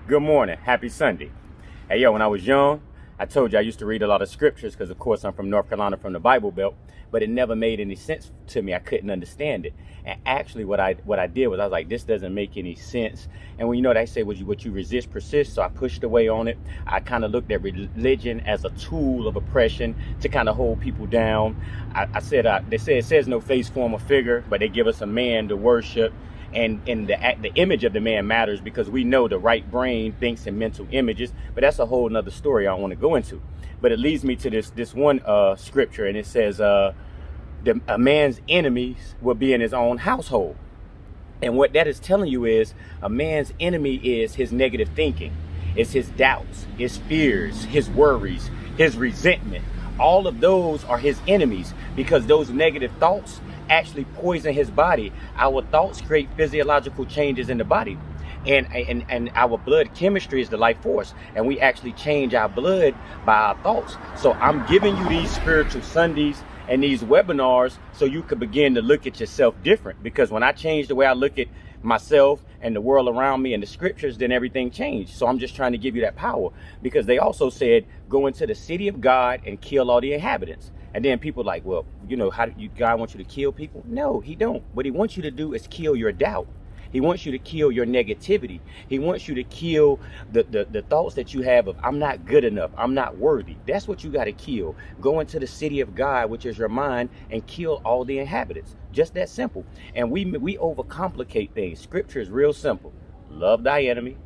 Good morning. Happy Sunday. Hey, yo, when I was young, I told you I used to read a lot of scriptures because, of course, I'm from North Carolina, from the Bible Belt, but it never made any sense to me. I couldn't understand it. And actually, what I did was I was like, this doesn't make any sense. And when they say what you resist persists, so I pushed away on it. I kind of looked at religion as a tool of oppression to kind of hold people down. They say it says no face, form, or figure, but they give us a man to worship. And the image of the man matters because we know the right brain thinks in mental images, but that's a whole nother story I don't want to go into. But it leads me to this one scripture, and it says a man's enemies will be in his own household. And what that is telling you is a man's enemy is his negative thinking, it's his doubts, his fears, his worries, his resentment. All of those are his enemies because those negative thoughts actually poison his body. Our thoughts create physiological changes in the body, and our blood chemistry is the life force, and we actually change our blood by our thoughts. So I'm giving you these spiritual Sundays and these webinars so you could begin to look at yourself different, because when I change the way I look at myself and the world around me and the scriptures, then everything changed. So I'm just trying to give you that power, because they also said go into the city of God and kill all the inhabitants. And then people like, well, God wants you to kill people? No, he don't. What he wants you to do is kill your doubt. He wants you to kill your negativity. He wants you to kill the thoughts that you have of, I'm not good enough, I'm not worthy. That's what you got to kill. Go into the city of God, which is your mind, and kill all the inhabitants. Just that simple. And we overcomplicate things. Scripture is real simple. Love thy enemy.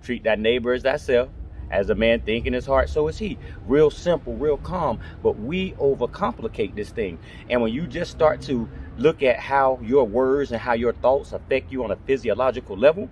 Treat thy neighbor as thyself. As a man think in his heart, so is he. Real simple, real calm. But we overcomplicate this thing. And when you just start to look at how your words and how your thoughts affect you on a physiological level.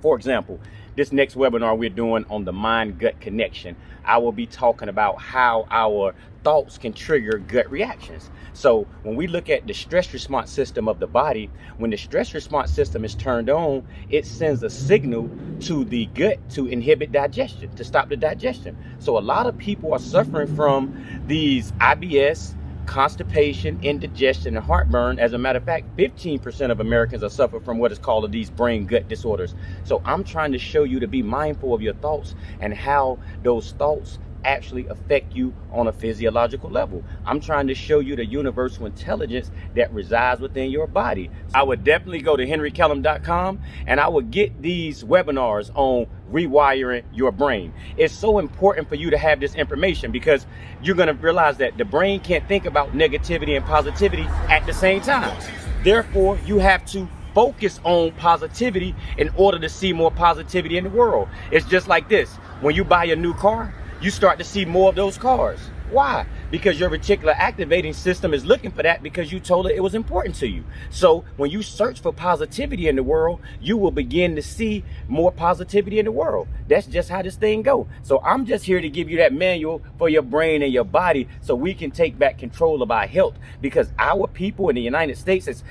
For example, this next webinar we're doing on the mind-gut connection, I will be talking about how our thoughts can trigger gut reactions. So when we look at the stress response system of the body, when the stress response system is turned on, it sends a signal to the gut to inhibit digestion, to stop the digestion. So a lot of people are suffering from these IBS, constipation, indigestion, and heartburn. As a matter of fact, 15% of Americans are suffering from what is called these brain gut disorders. So I'm trying to show you to be mindful of your thoughts and how those thoughts actually affect you on a physiological level. I'm trying to show you the universal intelligence that resides within your body. I would definitely go to henrykellum.com and I would get these webinars on rewiring your brain. It's so important for you to have this information because you're going to realize that the brain can't think about negativity and positivity at the same time. Therefore, you have to focus on positivity in order to see more positivity in the world. It's just like this. When you buy a new car, you start to see more of those cars. Why? Because your reticular activating system is looking for that because you told it was important to you. So when you search for positivity in the world, you will begin to see more positivity in the world. That's just how this thing goes. So I'm just here to give you that manual for your brain and your body so we can take back control of our health, because our people in the United States is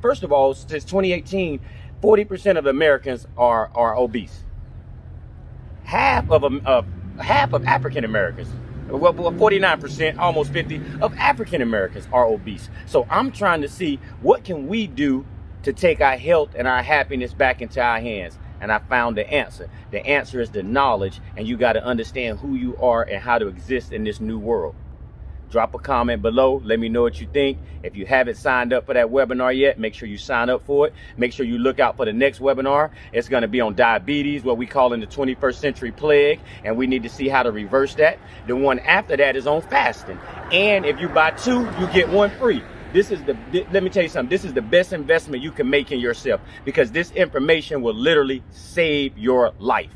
first of all, since 2018, 40% of Americans are obese. Half of African Americans, well, 49%, almost 50 of African Americans are obese. So I'm trying to see what can we do to take our health and our happiness back into our hands. And I found the answer. The answer is the knowledge, and you got to understand who you are and how to exist in this new world. Drop a comment below. Let me know what you think. If you haven't signed up for that webinar yet, make sure you sign up for it. Make sure you look out for the next webinar. It's going to be on diabetes, what we call in the 21st century plague, and we need to see how to reverse that. The one after that is on fasting. And if you buy two, you get one free. Let me tell you something. This is the best investment you can make in yourself, because this information will literally save your life.